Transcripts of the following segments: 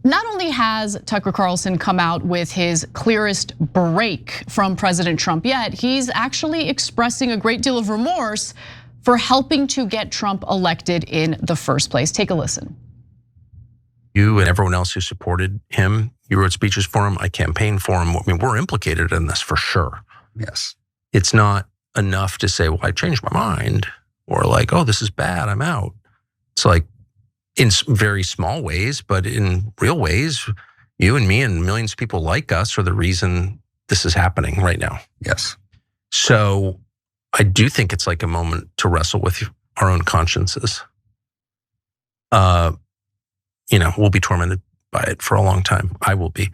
not only has Tucker Carlson come out with his clearest break from President Trump yet, he's actually expressing a great deal of remorse for helping to get Trump elected in the first place. Take a listen. You and everyone else who supported him, you wrote speeches for him, I campaigned for him. I mean, we're implicated in this for sure. Yes. It's not enough to say, well, I changed my mind, or like, oh, this is bad, I'm out. It's like, in very small ways, but in real ways, you and me and millions of people like us are the reason this is happening right now. Yes. So I do think it's like a moment to wrestle with our own consciences. We'll be tormented by it for a long time. I will be.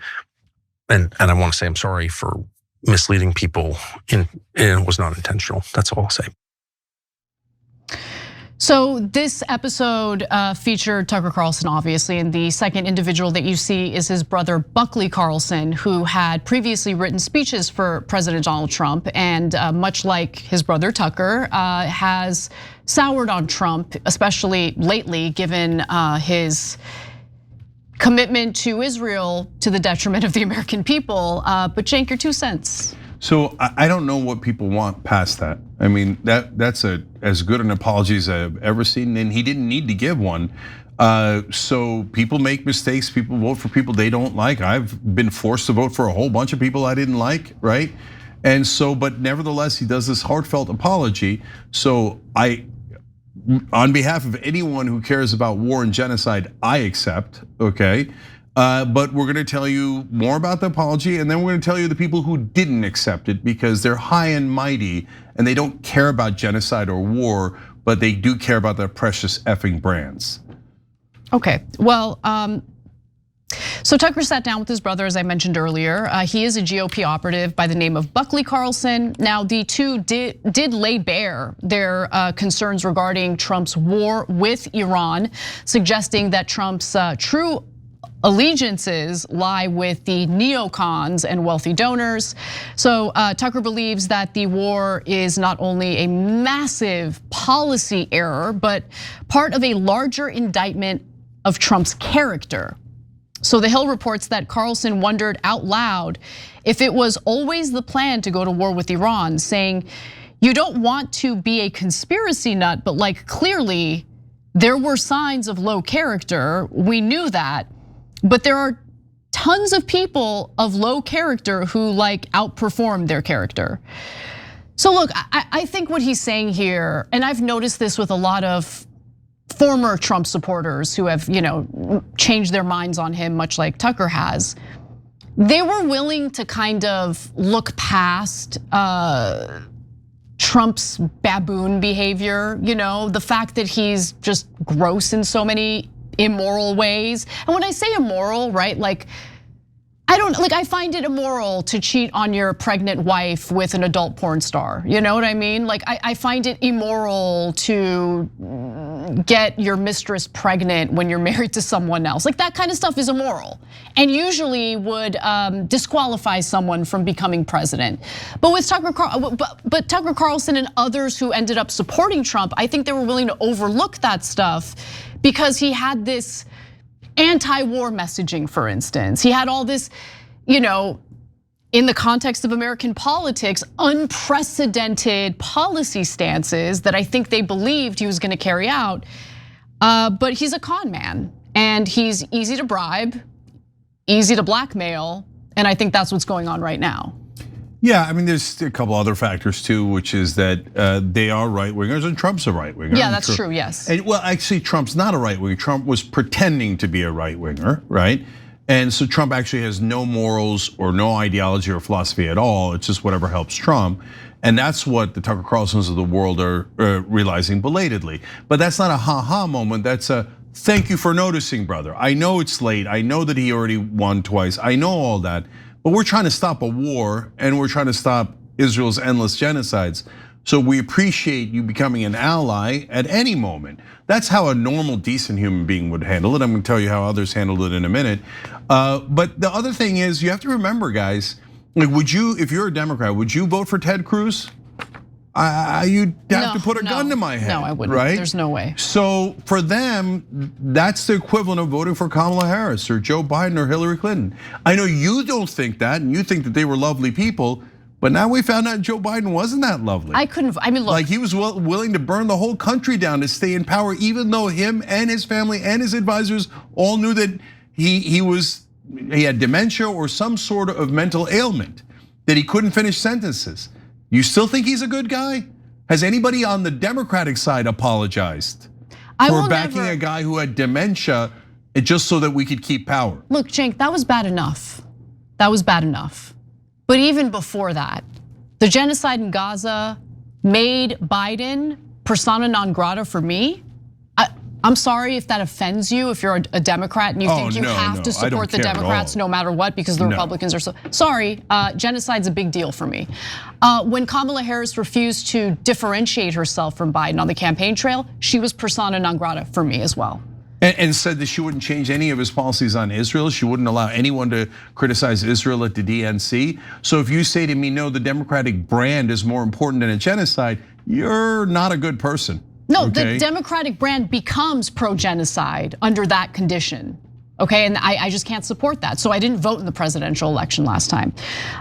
And I want to say I'm sorry for misleading people, and it was not intentional. That's all I'll say. So this episode featured Tucker Carlson, obviously, and the second individual that you see is his brother, Buckley Carlson, who had previously written speeches for President Donald Trump, and much like his brother Tucker, has soured on Trump, especially lately, given his commitment to Israel to the detriment of the American people. But Cenk, your 2 cents. So I don't know what people want past that. I mean, that's as good an apology as I've ever seen, and he didn't need to give one. So people make mistakes, people vote for people they don't like. I've been forced to vote for a whole bunch of people I didn't like, right? And so, but nevertheless, he does this heartfelt apology. So on behalf of anyone who cares about war and genocide, I accept, okay? But we're gonna tell you more about the apology, and then we're gonna tell you the people who didn't accept it because they're high and mighty and they don't care about genocide or war, but they do care about their precious effing brands. Okay, well, so Tucker sat down with his brother, as I mentioned earlier. He is a GOP operative by the name of Buckley Carlson. Now, the two did lay bare their concerns regarding Trump's war with Iran, suggesting that Trump's true allegiances lie with the neocons and wealthy donors. So Tucker believes that the war is not only a massive policy error, but part of a larger indictment of Trump's character. So the Hill reports that Carlson wondered out loud if it was always the plan to go to war with Iran, saying, you don't want to be a conspiracy nut, but like clearly there were signs of low character. We knew that. But there are tons of people of low character who like outperform their character. So look, I think what he's saying here, and I've noticed this with a lot of former Trump supporters who have, changed their minds on him, much like Tucker has. They were willing to kind of look past Trump's baboon behavior, the fact that he's just gross in so many immoral ways. And when I say immoral, right, I find it immoral to cheat on your pregnant wife with an adult porn star. You know what I mean? I find it immoral to get your mistress pregnant when you're married to someone else. That kind of stuff is immoral and usually would disqualify someone from becoming president. But with Tucker Carlson and others who ended up supporting Trump, I think they were willing to overlook that stuff because he had this anti-war messaging, for instance. He had all this, in the context of American politics, unprecedented policy stances that I think they believed he was gonna carry out. But he's a con man and he's easy to bribe, easy to blackmail, and I think that's what's going on right now. Yeah, I mean, there's a couple other factors too, which is that they are right wingers and Trump's a right winger. Yeah, that's true. Yes. And well, actually, Trump's not a right winger. Trump was pretending to be a right winger, right? And so Trump actually has no morals or no ideology or philosophy at all. It's just whatever helps Trump. And that's what the Tucker Carlsons of the world are realizing belatedly. But that's not a ha-ha moment. That's a thank you for noticing, brother. I know it's late. I know that he already won twice. I know all that. But we're trying to stop a war and we're trying to stop Israel's endless genocides. So we appreciate you becoming an ally at any moment. That's how a normal, decent human being would handle it. I'm gonna tell you how others handled it in a minute. But the other thing is, you have to remember, guys, would you, if you're a Democrat, would you vote for Ted Cruz? you'd have to put a gun to my head. No, I wouldn't. Right? There's no way. So for them, that's the equivalent of voting for Kamala Harris or Joe Biden or Hillary Clinton. I know you don't think that, and you think that they were lovely people. But now we found out Joe Biden wasn't that lovely. I mean, look. Like he was willing to burn the whole country down to stay in power, even though him and his family and his advisors all knew that he had dementia or some sort of mental ailment, that he couldn't finish sentences. You still think he's a good guy? Has anybody on the Democratic side apologized for backing a guy who had dementia just so that we could keep power? Look, Cenk, that was bad enough. That was bad enough. But even before that, the genocide in Gaza made Biden persona non grata for me. I'm sorry if that offends you, if you're a Democrat and you think you have to support the Democrats no matter what because the Republicans are so. Sorry, genocide's a big deal for me. When Kamala Harris refused to differentiate herself from Biden on the campaign trail, she was persona non grata for me as well. And said that she wouldn't change any of his policies on Israel. She wouldn't allow anyone to criticize Israel at the DNC. So if you say to me, no, the Democratic brand is more important than a genocide, you're not a good person. No, the Democratic brand becomes pro-genocide under that condition. Okay, and I just can't support that. So I didn't vote in the presidential election last time.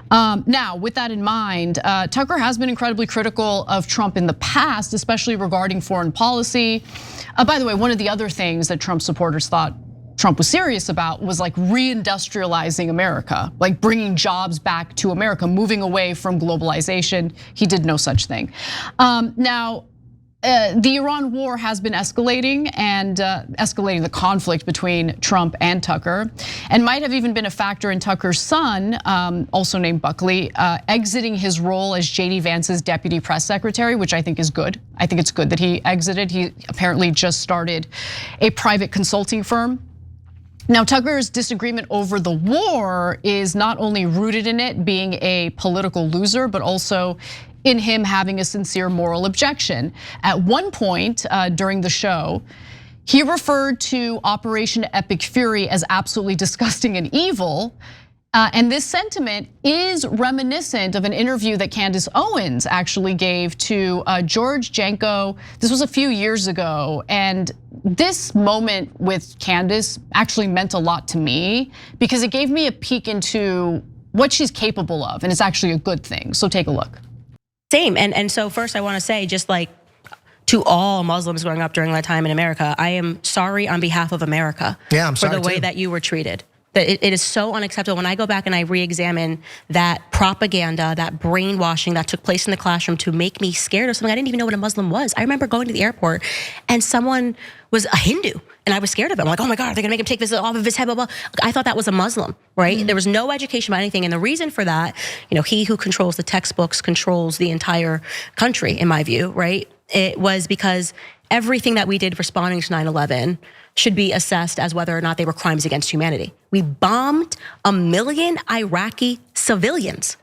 Now, with that in mind, Tucker has been incredibly critical of Trump in the past, especially regarding foreign policy. By the way, one of the other things that Trump supporters thought Trump was serious about was like reindustrializing America, like bringing jobs back to America, moving away from globalization. He did no such thing. Now, the Iran war has been escalating and escalating the conflict between Trump and Tucker, and might have even been a factor in Tucker's son, also named Buckley, exiting his role as JD Vance's deputy press secretary, which I think is good. I think it's good that he exited. He apparently just started a private consulting firm. Now, Tucker's disagreement over the war is not only rooted in it being a political loser, but also in him having a sincere moral objection. At one point during the show, he referred to Operation Epic Fury as absolutely disgusting and evil. And this sentiment is reminiscent of an interview that Candace Owens actually gave to George Janko. This was a few years ago. And this moment with Candace actually meant a lot to me because it gave me a peek into what she's capable of. And it's actually a good thing. So take a look. Same, and so first I want to say, just like to all Muslims growing up during that time in America, I am sorry on behalf of America for the way that you were treated. That it is so unacceptable. When I go back and I re-examine that propaganda, that brainwashing that took place in the classroom to make me scared of something I didn't even know what a Muslim was. I remember going to the airport and someone was a Hindu and I was scared of it. I'm like, oh my God, they're gonna make him take this off of his head, blah, blah. I thought that was a Muslim, right? There was no education about anything. And the reason for that, he who controls the textbooks controls the entire country, in my view, right? It was because everything that we did responding to 9/11 should be assessed as whether or not they were crimes against humanity. We bombed 1 million Iraqi civilians.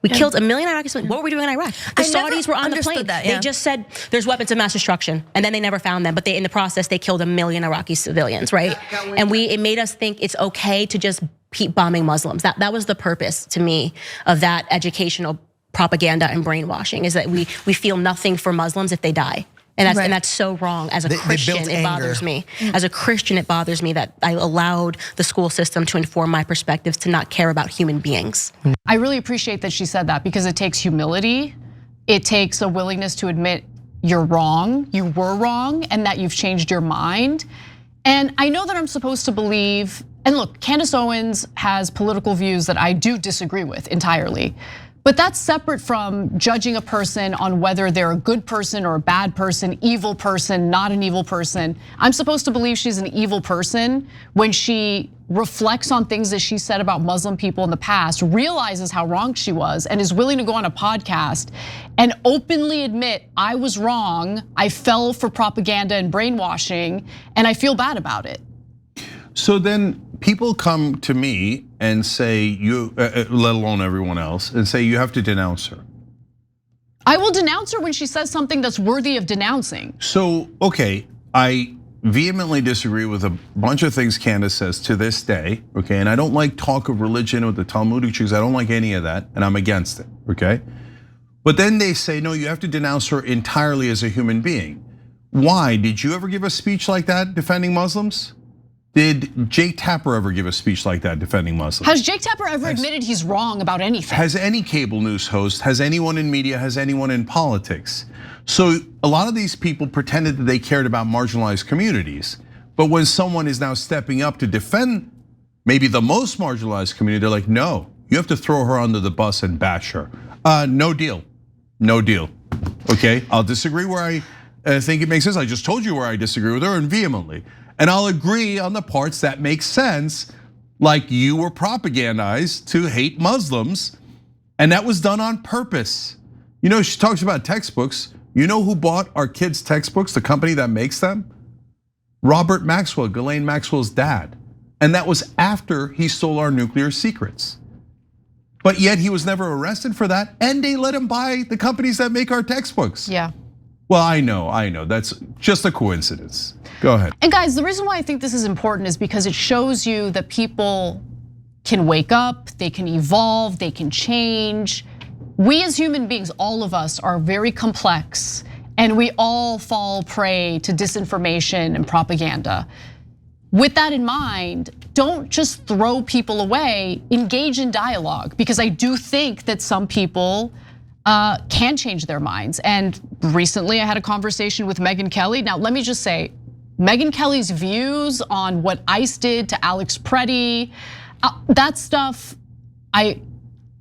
We killed 1 million Iraqi civilians. What were we doing in Iraq? The Saudis were on the plane. They just said there's weapons of mass destruction, and then they never found them. But in the process, they killed 1 million Iraqi civilians, right? And it made us think it's okay to just keep bombing Muslims. That was the purpose to me of that educational propaganda and brainwashing, is that we feel nothing for Muslims if they die. And that's so wrong. As a Christian, it bothers me. As a Christian, it bothers me that I allowed the school system to inform my perspectives, to not care about human beings. I really appreciate that she said that because it takes humility. It takes a willingness to admit you're wrong, you were wrong, and that you've changed your mind. And I know that I'm supposed to believe, and look, Candace Owens has political views that I do disagree with entirely. But that's separate from judging a person on whether they're a good person or a bad person, evil person, not an evil person. I'm supposed to believe she's an evil person when she reflects on things that she said about Muslim people in the past, realizes how wrong she was, and is willing to go on a podcast and openly admit, I was wrong, I fell for propaganda and brainwashing, and I feel bad about it. So then people come to me and say, let alone everyone else, and say you have to denounce her. I will denounce her when she says something that's worthy of denouncing. So, okay, I vehemently disagree with a bunch of things Candace says to this day, okay? And I don't like talk of religion or the Talmudic truths, I don't like any of that, and I'm against it, okay? But then they say, no, you have to denounce her entirely as a human being. Why? Did you ever give a speech like that defending Muslims? Did Jake Tapper ever give a speech like that defending Muslims? Has Jake Tapper ever admitted he's wrong about anything? Has any cable news host, has anyone in media, has anyone in politics? So a lot of these people pretended that they cared about marginalized communities. But when someone is now stepping up to defend maybe the most marginalized community, they're like, no, you have to throw her under the bus and bash her. No deal, no deal, okay? I'll disagree where I think it makes sense. I just told you where I disagree with her and vehemently. And I'll agree on the parts that make sense, like you were propagandized to hate Muslims, and that was done on purpose. You know, she talks about textbooks. You know who bought our kids' textbooks, the company that makes them? Robert Maxwell, Ghislaine Maxwell's dad. And that was after he stole our nuclear secrets. But yet he was never arrested for that, and they let him buy the companies that make our textbooks. Yeah. Well, I know, that's just a coincidence. Go ahead. And guys, the reason why I think this is important is because it shows you that people can wake up, they can evolve, they can change. We as human beings, all of us are very complex, and we all fall prey to disinformation and propaganda. With that in mind, don't just throw people away, engage in dialogue, because I do think that some people can change their minds. And recently I had a conversation with Megyn Kelly. Now, let me just say, Megyn Kelly's views on what ICE did to Alex Preddy, that stuff, I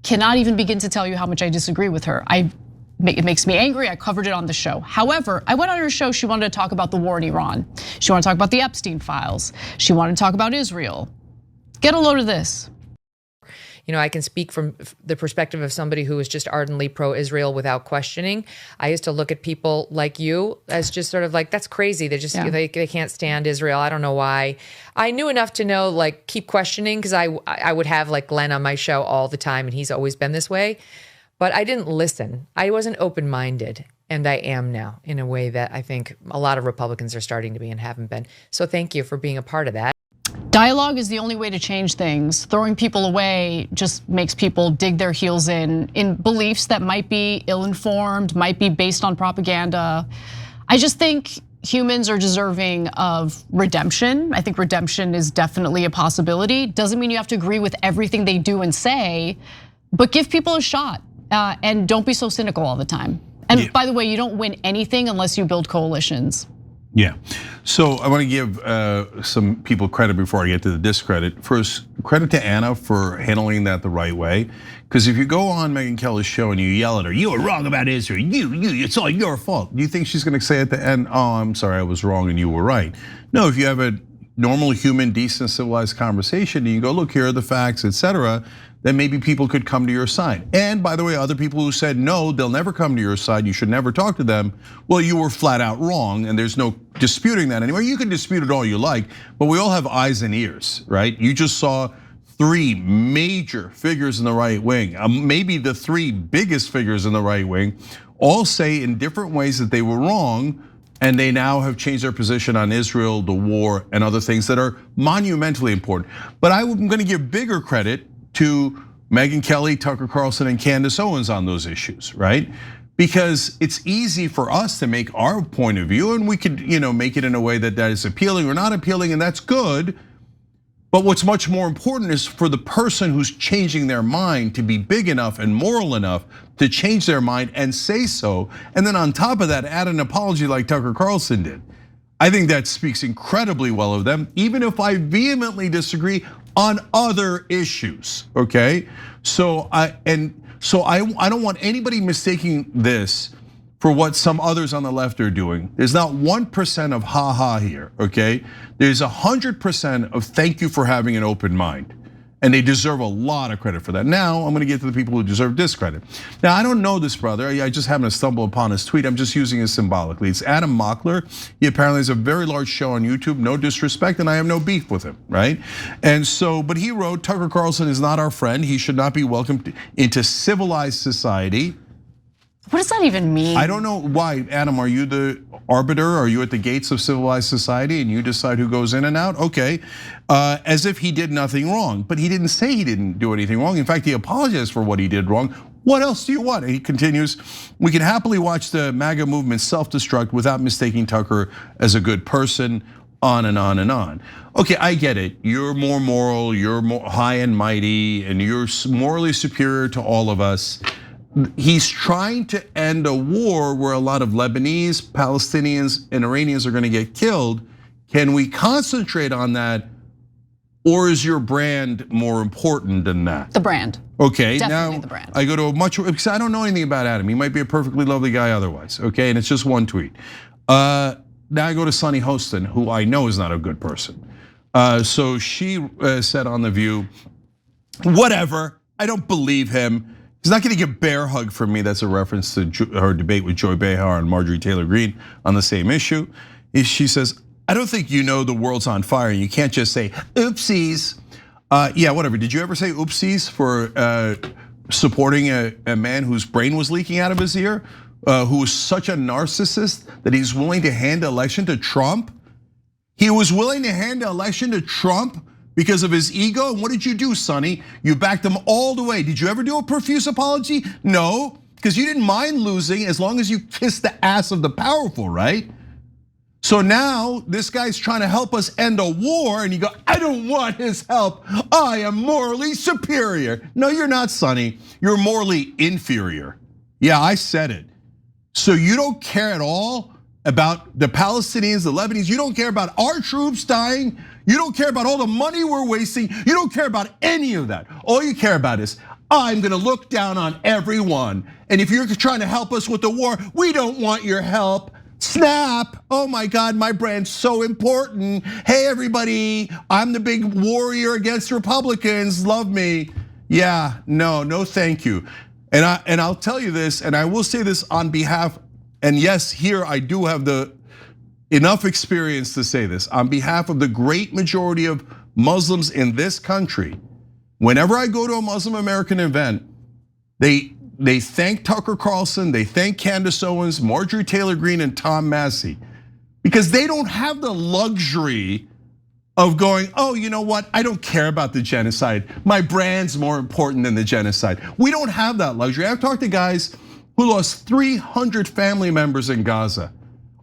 cannot even begin to tell you how much I disagree with her. It makes me angry, I covered it on the show. However, I went on her show, she wanted to talk about the war in Iran. She wanted to talk about the Epstein files. She wanted to talk about Israel. Get a load of this. You know, I can speak from the perspective of somebody who is just ardently pro-Israel without questioning. I used to look at people like you as just sort of like, that's crazy. They just, they can't stand Israel. I don't know why. I knew enough to know, like, keep questioning, because I would have like Glenn on my show all the time, and he's always been this way. But I didn't listen. I wasn't open-minded, and I am now in a way that I think a lot of Republicans are starting to be and haven't been. So thank you for being a part of that. Dialogue is the only way to change things. Throwing people away just makes people dig their heels in beliefs that might be ill-informed, might be based on propaganda. I just think humans are deserving of redemption. I think redemption is definitely a possibility. Doesn't mean you have to agree with everything they do and say, but give people a shot. And don't be so cynical all the time. And by the way, you don't win anything unless you build coalitions. Yeah, so I want to give some people credit before I get to the discredit. First, credit to Anna for handling that the right way. Because if you go on Megyn Kelly's show and you yell at her, you were wrong about Israel, it's all your fault. Do you think she's gonna say at the end, oh, I'm sorry, I was wrong and you were right? No, if you have a normal, human, decent, civilized conversation and you go, look, here are the facts, etc., then maybe people could come to your side. And by the way, other people who said, no, they'll never come to your side, you should never talk to them, well, you were flat out wrong, and there's no disputing that anymore. You can dispute it all you like, but we all have eyes and ears, right? You just saw 3 major figures in the right wing, maybe the 3 biggest figures in the right wing, all say in different ways that they were wrong, and they now have changed their position on Israel, the war, and other things that are monumentally important. But I'm gonna give bigger credit to Megyn Kelly, Tucker Carlson, and Candace Owens on those issues, right? Because it's easy for us to make our point of view, and we could, make it in a way that is appealing or not appealing, and that's good. But what's much more important is for the person who's changing their mind to be big enough and moral enough to change their mind and say so, and then on top of that, add an apology like Tucker Carlson did. I think that speaks incredibly well of them, even if I vehemently disagree on other issues, okay? So I don't want anybody mistaking this for what some others on the left are doing. There's not 1% of ha-ha here, okay? There's 100% of thank you for having an open mind. And they deserve a lot of credit for that. Now, I'm gonna get to the people who deserve discredit. Now, I don't know this brother. I just happened to stumble upon his tweet. I'm just using it symbolically. It's Adam Mockler. He apparently has a very large show on YouTube, no disrespect, and I have no beef with him, right? And so, but he wrote, Tucker Carlson is not our friend. He should not be welcomed into civilized society. What does that even mean? I don't know why. Adam, are you the arbiter? Are you at the gates of civilized society and you decide who goes in and out? Okay, as if he did nothing wrong, but he didn't say he didn't do anything wrong. In fact, he apologized for what he did wrong What else do you want? And he continues, we can happily watch the MAGA movement self-destruct without mistaking Tucker as a good person, on and on and on. Okay, I get it. You're more moral, you're more high and mighty, and you're morally superior to all of us. He's trying to end a war where a lot of Lebanese, Palestinians, and Iranians are gonna get killed. Can we concentrate on that? Or is your brand more important than that? The brand. Okay, definitely now the brand. I go to a much, because I don't know anything about Adam. He might be a perfectly lovely guy otherwise, okay? And it's just one tweet. Now I go to Sunny Hostin, who I know is not a good person. So she said on The View, whatever, I don't believe him. He's not getting a bear hug from me. That's a reference to her debate with Joy Behar and Marjorie Taylor Greene on the same issue. She says, I don't think you know the world's on fire and you can't just say, oopsies. Yeah, whatever. Did you ever say oopsies for supporting a man whose brain was leaking out of his ear? Who was such a narcissist that he's willing to hand the election to Trump? He was willing to hand the election to Trump because of his ego. And what did you do, Sonny? You backed him all the way. Did you ever do a profuse apology? No, because you didn't mind losing as long as you kissed the ass of the powerful, right? So now this guy's trying to help us end a war and you go, I don't want his help. I am morally superior. No, you're not, Sonny. You're morally inferior. Yeah, I said it. So you don't care at all about the Palestinians, the Lebanese. You don't care about our troops dying. You don't care about all the money we're wasting. You don't care about any of that. All you care about is, I'm gonna look down on everyone. And if you're trying to help us with the war, we don't want your help. Snap, oh my God, my brand's so important. Hey everybody, I'm the big warrior against Republicans, love me. Yeah, no thank you. And I'll tell you this, and I will say this on behalf, and yes, here I do have the enough experience to say this, on behalf of the great majority of Muslims in this country. Whenever I go to a Muslim American event, they thank Tucker Carlson, they thank Candace Owens, Marjorie Taylor Greene, and Tom Massey, because they don't have the luxury of going, oh, you know what? I don't care about the genocide. My brand's more important than the genocide. We don't have that luxury. I've talked to guys who lost 300 family members in Gaza.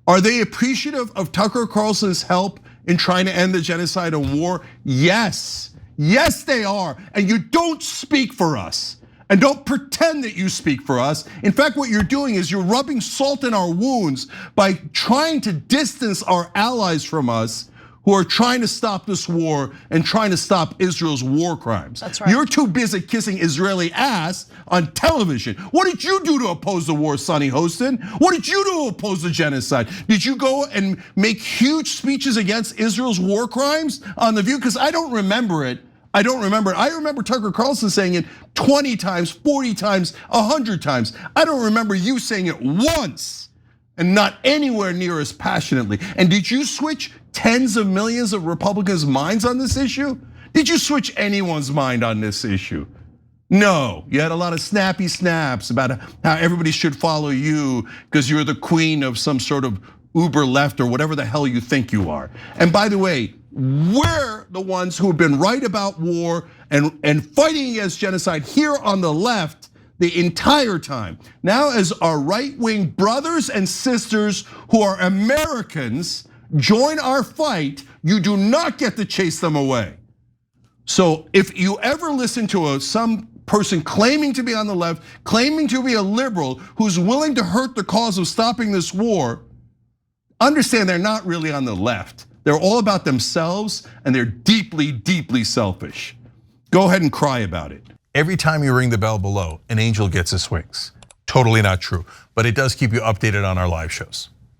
Are they appreciative of Tucker Carlson's help in trying to end the genocide and war? Yes, yes they are. And you don't speak for us. And don't pretend that you speak for us. In fact, what you're doing is you're rubbing salt in our wounds by trying to distance our allies from us who are trying to stop this war and trying to stop Israel's war crimes. That's right. You're too busy kissing Israeli ass on television. What did you do to oppose the war, Sunny Hostin? What did you do to oppose the genocide? Did you go and make huge speeches against Israel's war crimes on The View? Because I don't remember it. I don't remember it. I remember Tucker Carlson saying it 20 times, 40 times, 100 times. I don't remember you saying it once, and not anywhere near as passionately. And did you switch tens of millions of Republicans' minds on this issue? Did you switch anyone's mind on this issue? No, you had a lot of snappy snaps about how everybody should follow you because you're the queen of some sort of uber left or whatever the hell you think you are. And by the way, we're the ones who have been right about war and fighting against genocide here on the left the entire time. Now, as our right-wing brothers and sisters who are Americans join our fight, you do not get to chase them away. So if you ever listen to some person claiming to be on the left, claiming to be a liberal, who's willing to hurt the cause of stopping this war, understand they're not really on the left. They're all about themselves and they're deeply, deeply selfish. Go ahead and cry about it. Every time you ring the bell below, an angel gets his wings. Totally not true, but it does keep you updated on our live shows.